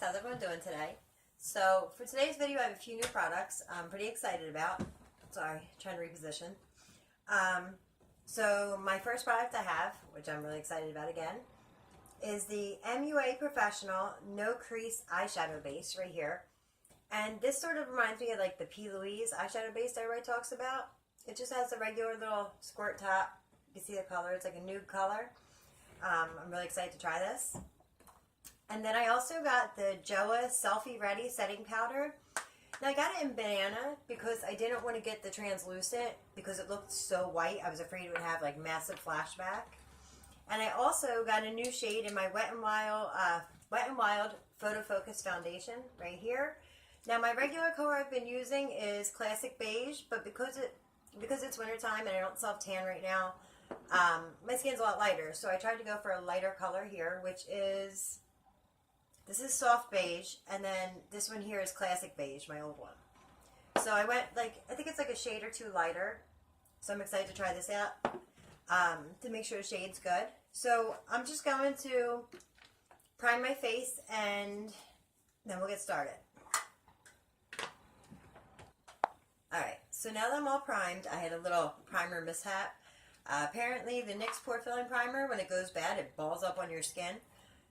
how's everyone doing today? So for today's video I have a few new products I'm pretty excited about. Sorry, trying to reposition. So my first product I have, which I'm really excited about again, is the MUA Professional No Crease Eyeshadow Base right here. And this sort of reminds me of like the P. Louise eyeshadow base that everybody talks about. It just has a regular little squirt top. You can see the color, it's like a nude color. I'm really excited to try this. And then I also got the Joah Selfie Ready Setting Powder. Now I got it in banana because I didn't want to get the translucent because it looked so white. I was afraid it would have like massive flashback. And I also got a new shade in my Wet n Wild Photo Focus Foundation right here. Now my regular color I've been using is Classic Beige, but because it's wintertime and I don't self-tan right now, my skin's a lot lighter. So I tried to go for a lighter color here, which is... This is Soft Beige, and then this one here is Classic Beige, my old one. So I went, like, I think it's like a shade or two lighter. So I'm excited to try this out to make sure the shade's good. So I'm just going to prime my face, and then we'll get started. Alright, so now that I'm all primed, I had a little primer mishap. Apparently the NYX Pore Filling Primer, when it goes bad, it balls up on your skin.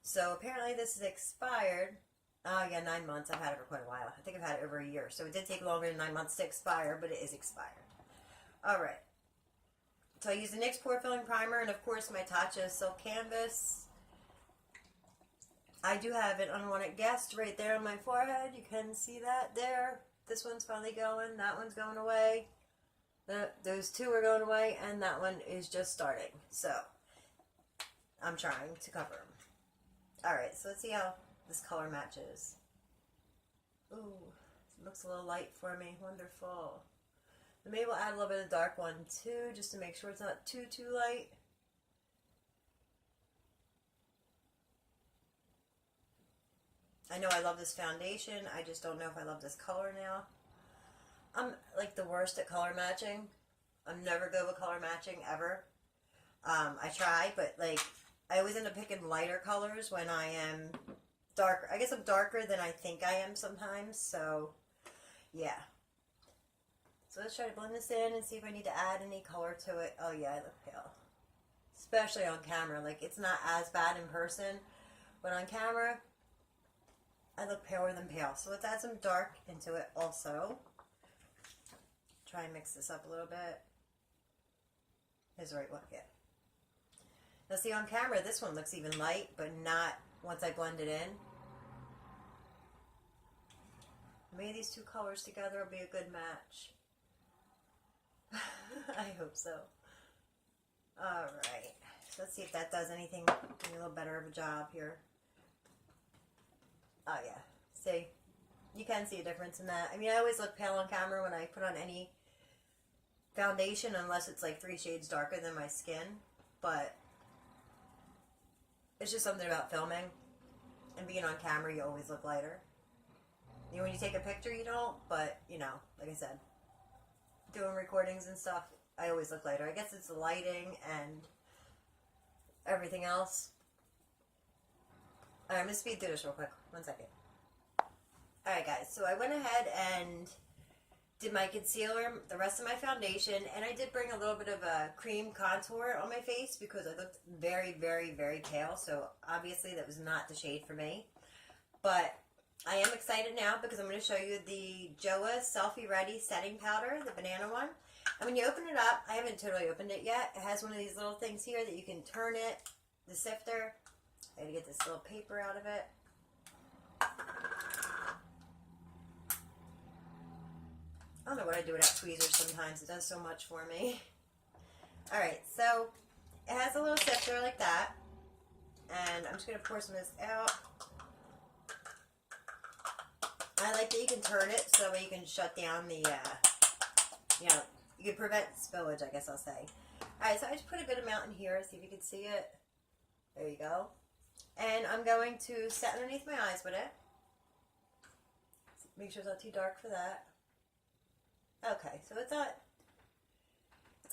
So apparently this is expired. Oh yeah, 9 months. I've had it for quite a while. I think I've had it over a year. So it did take longer than 9 months to expire, but it is expired. Alright. So I use the NYX Pore Filling Primer and of course my Tatcha Silk Canvas. I do have an unwanted guest right there on my forehead. You can see that there. This one's finally going. That one's going away. Those two are going away and that one is just starting. So I'm trying to cover them. Alright, so let's see how this color matches. Ooh, it looks a little light for me. Wonderful. And maybe we'll add a little bit of dark one too, just to make sure it's not too light. I know I love this foundation. I just don't know if I love this color now. I'm like the worst at color matching. I'm never good with color matching ever. I try, but like I always end up picking lighter colors when I am darker. I guess I'm darker than I think I am sometimes, so yeah. So let's try to blend this in and see if I need to add any color to it. Oh yeah, I look pale. Especially on camera. Like, it's not as bad in person, but on camera, I look paler than pale. So let's add some dark into it also. Try and mix this up a little bit. Here's the right one, yeah. Now see, on camera, this one looks even light, but not once I blend it in. Maybe these two colors together will be a good match. I hope so. Alright, so let's see if that does anything, a little better of a job here. Oh yeah, see, you can see a difference in that. I mean, I always look pale on camera when I put on any foundation, unless it's like 3 shades darker than my skin, but it's just something about filming and being on camera, you always look lighter. You know, when you take a picture, you don't, but, you know, like I said, doing recordings and stuff, I always look lighter. I guess it's the lighting and everything else. Alright, I'm going to speed through this real quick. 1 second. Alright, guys, so I went ahead and did my concealer, the rest of my foundation, and I did bring a little bit of a cream contour on my face because I looked very, very, very pale, so obviously that was not the shade for me. But I am excited now because I'm going to show you the Joah Selfie Ready Setting Powder, the banana one. And when you open it up, I haven't totally opened it yet, it has one of these little things here that you can turn it, the sifter. I gotta get this little paper out of it. I don't know what I do without tweezers sometimes. It does so much for me. Alright, so it has a little sifter like that. And I'm just going to pour some of this out. I like that you can turn it so that way you can shut down the, you know, you can prevent spillage, I guess I'll say. Alright, so I just put a good amount in here, see if you can see it. There you go. And I'm going to set underneath my eyes with it. Make sure it's not too dark for that. Okay, so it's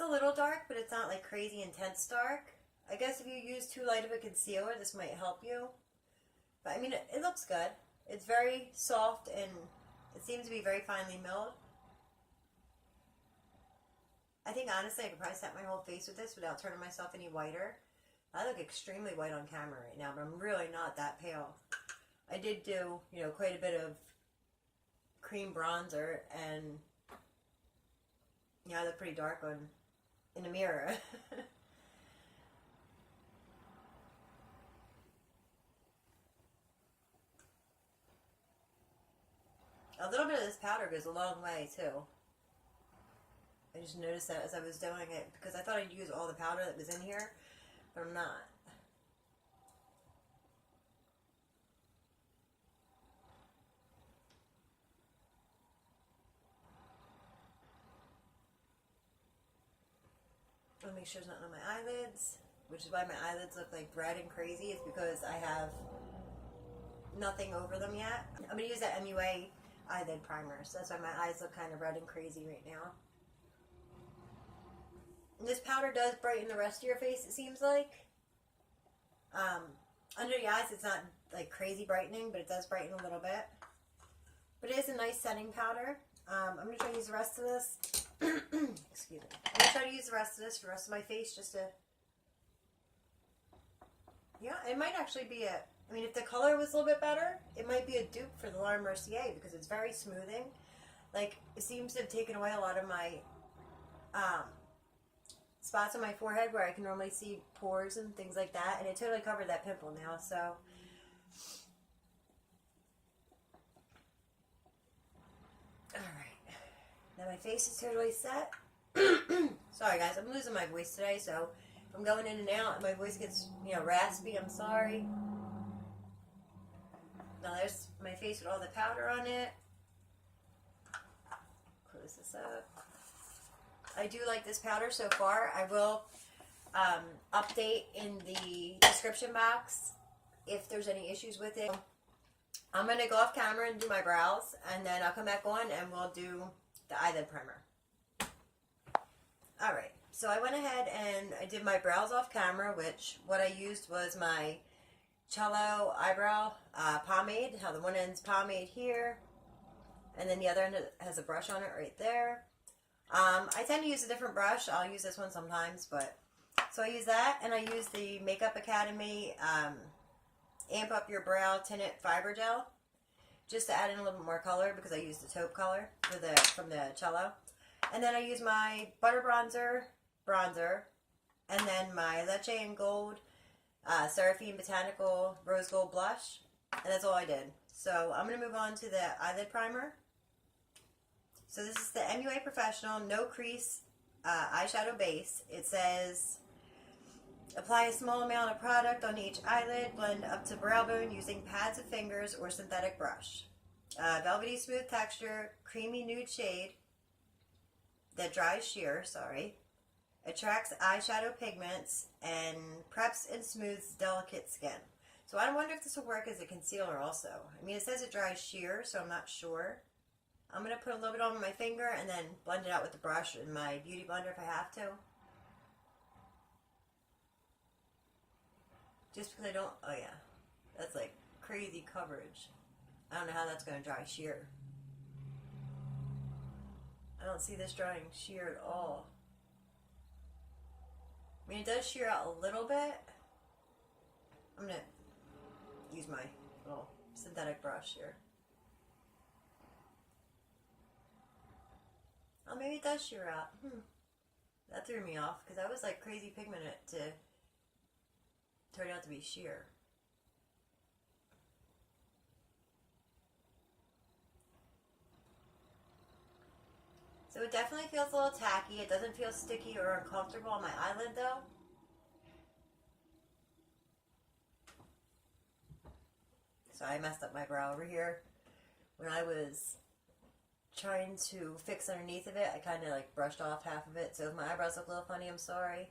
a little dark, but it's not like crazy intense dark. I guess if you use too light of a concealer, this might help you. But I mean, it looks good. It's very soft and it seems to be very finely milled. I think honestly I could probably set my whole face with this without turning myself any whiter. I look extremely white on camera right now, but I'm really not that pale. I did do, you know, quite a bit of cream bronzer, and yeah, I look pretty dark in the mirror. A little bit of this powder goes a long way too. I just noticed that as I was doing it, because I thought I'd use all the powder that was in here, but I'm not. I'll make sure there's nothing on my eyelids, which is why my eyelids look like red and crazy. It's because I have nothing over them yet. I'm going to use that MUA eyelid primer, so that's why my eyes look kind of red and crazy right now. And this powder does brighten the rest of your face, it seems like. Under the eyes, it's not like crazy brightening, but it does brighten a little bit. But it is a nice setting powder. I'm going to try to use the rest of this. Excuse me. I'm going to try to use the rest of this for the rest of my face just to... Yeah, it might actually be a... I mean, if the color was a little bit better, it might be a dupe for the Laura Mercier because it's very smoothing. Like, it seems to have taken away a lot of my spots on my forehead where I can normally see pores and things like that. And it totally covered that pimple now, so... Alright. Now my face is totally set. Sorry guys, I'm losing my voice today, so if I'm going in and out and my voice gets, you know, raspy, I'm sorry. Now there's my face with all the powder on it. Close this up. I do like this powder so far. I will update in the description box if there's any issues with it. I'm going to go off camera and do my brows, and then I'll come back on and we'll do the eyelid primer. Alright, so I went ahead and I did my brows off camera, which what I used was my Cello eyebrow pomade. How the one end's pomade here, and then the other end has a brush on it right there. I tend to use a different brush. I'll use this one sometimes, but so I use that, and I use the Makeup Academy Amp Up Your Brow Tinted Fiber Gel, just to add in a little bit more color because I used the taupe color for from the Cello. And then I use my Butter Bronzer, and then my Leche and Gold Seraphine Botanical Rose Gold Blush, and that's all I did. So I'm going to move on to the eyelid primer. So this is the MUA Professional No Crease Eyeshadow Base. It says, apply a small amount of product on each eyelid, blend up to brow bone using pads of fingers or synthetic brush. Velvety smooth texture, creamy nude shade that dries sheer, attracts eyeshadow pigments, and preps and smooths delicate skin. So I wonder if this will work as a concealer also. I mean, it says it dries sheer, so I'm not sure. I'm going to put a little bit on my finger and then blend it out with the brush in my beauty blender if I have to. Just because I don't, oh yeah, that's like crazy coverage. I don't know how that's going to dry sheer. I don't see this drying sheer at all. I mean, it does sheer out a little bit. I'm going to use my little synthetic brush here. Oh, maybe it does sheer out. That threw me off because I was like crazy pigmented to turn out to be sheer. So it definitely feels a little tacky. It doesn't feel sticky or uncomfortable on my eyelid though. So I messed up my brow over here. When I was trying to fix underneath of it, I kind of like brushed off half of it. So if my eyebrows look a little funny, I'm sorry.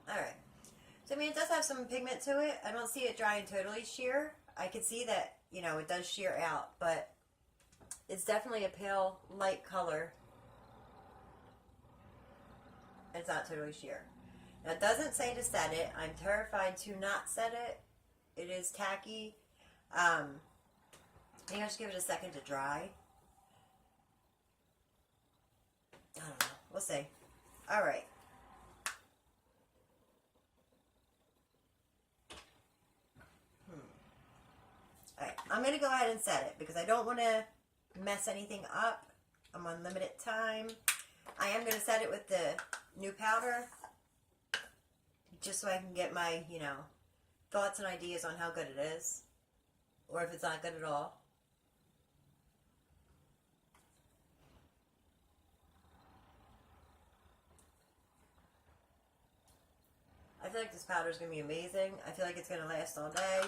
Alright. So I mean, it does have some pigment to it. I don't see it drying totally sheer. I can see that, you know, it does sheer out, but it's definitely a pale, light color. It's not totally sheer. Now, it doesn't say to set it. I'm terrified to not set it. It is tacky. I think I should give it a second to dry. I don't know. We'll see. All right. All right. I'm going to go ahead and set it because I don't want to mess anything up. I'm on limited time. I am going to set it with the new powder just so I can get my, thoughts and ideas on how good it is, or if it's not good at all. I feel like this powder is going to be amazing. I feel like it's going to last all day.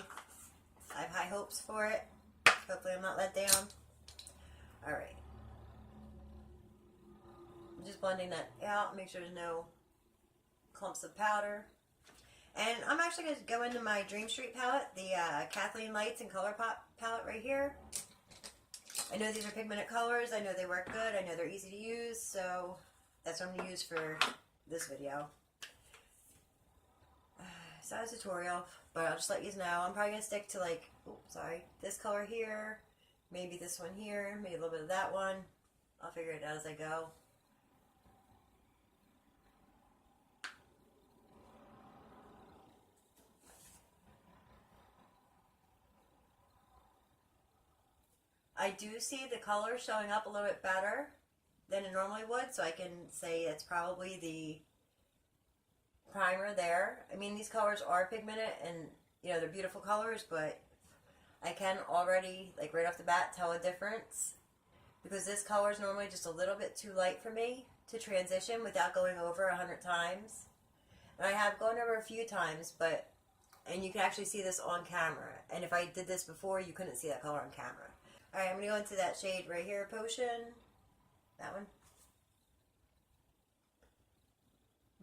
I have high hopes for it. Hopefully I'm not let down. Alright. I'm just blending that out. Make sure there's no clumps of powder. And I'm actually going to go into my Dream Street palette, the Kathleen Lights and Color Pop palette right here. I know these are pigmented colors. I know they work good. I know they're easy to use. So that's what I'm going to use for this video. It's not a tutorial, but I'll just let you know. I'm probably going to stick to this color here. Maybe this one here. Maybe a little bit of that one. I'll figure it out as I go. I do see the color showing up a little bit better than it normally would, so I can say it's probably the primer there. I mean, these colors are pigmented and, they're beautiful colors, but I can already, right off the bat, tell a difference because this color is normally just a little bit too light for me to transition without going over 100 times. And I have gone over a few times, and you can actually see this on camera. And if I did this before, you couldn't see that color on camera. Alright, I'm going to go into that shade right here, Potion. That one.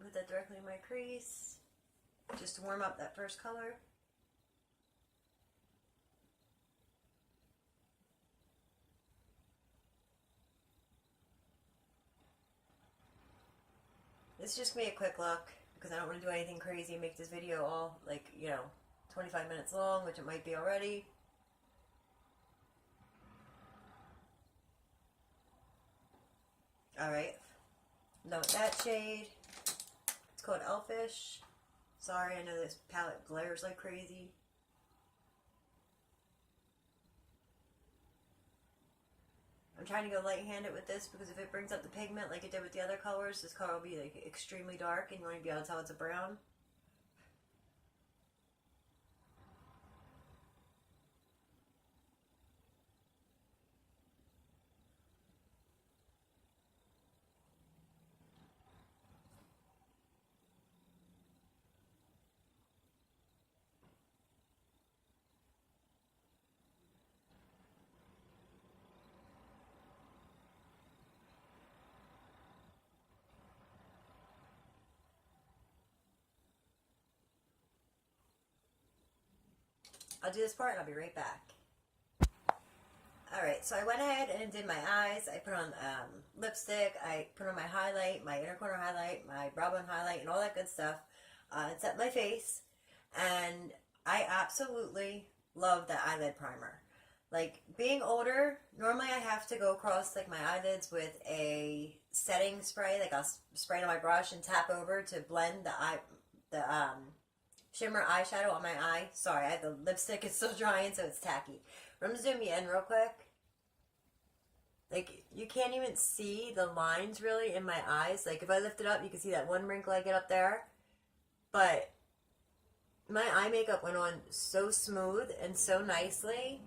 Put that directly in my crease. Just to warm up that first color. This is just going to be a quick look because I don't want to do anything crazy and make this video all 25 minutes long, which it might be already. Alright, now with that shade, it's called Elfish. Sorry, I know this palette glares like crazy. I'm trying to go light-handed with this because if it brings up the pigment like it did with the other colors, this color will be extremely dark and you won't even be able to tell it's a brown. I'll do this part and I'll be right back. Alright, so I went ahead and did my eyes. I put on lipstick. I put on my highlight, my inner corner highlight, my brow bone highlight, and all that good stuff. And set my face. And I absolutely love the eyelid primer. Being older, normally I have to go across my eyelids with a setting spray. I'll spray it on my brush and tap over to blend the shimmer eyeshadow on my eye. Sorry, the lipstick is still drying, so it's tacky. I'm going to zoom you in real quick. You can't even see the lines really in my eyes. If I lift it up, you can see that one wrinkle I get up there. But my eye makeup went on so smooth and so nicely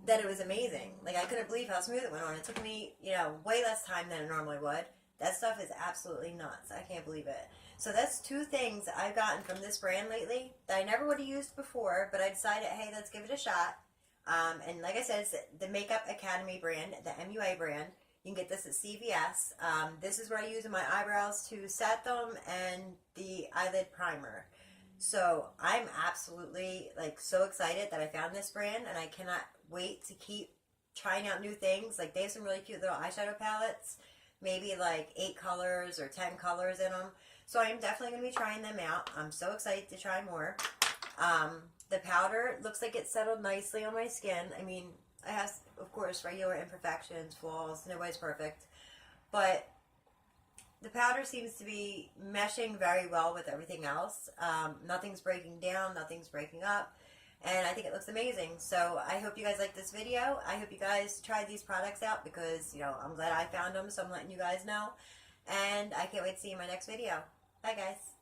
that it was amazing. I couldn't believe how smooth it went on. It took me, way less time than it normally would. That stuff is absolutely nuts. I can't believe it. So that's two things I've gotten from this brand lately that I never would have used before, but I decided, hey, let's give it a shot. And like I said, it's the Makeup Academy brand, the MUA brand. You can get this at CVS. This is what I use in my eyebrows to set them and the eyelid primer. So I'm absolutely so excited that I found this brand, and I cannot wait to keep trying out new things. They have some really cute little eyeshadow palettes maybe like 8 colors or 10 colors in them. So I'm definitely going to be trying them out. I'm so excited to try more. The powder looks like it settled nicely on my skin. I mean, it has, of course, regular imperfections, flaws. Nobody's perfect. But the powder seems to be meshing very well with everything else. Nothing's breaking down. Nothing's breaking up. And I think it looks amazing. So I hope you guys like this video. I hope you guys try these products out because, you know, I'm glad I found them. So I'm letting you guys know. And I can't wait to see you in my next video. Bye, guys.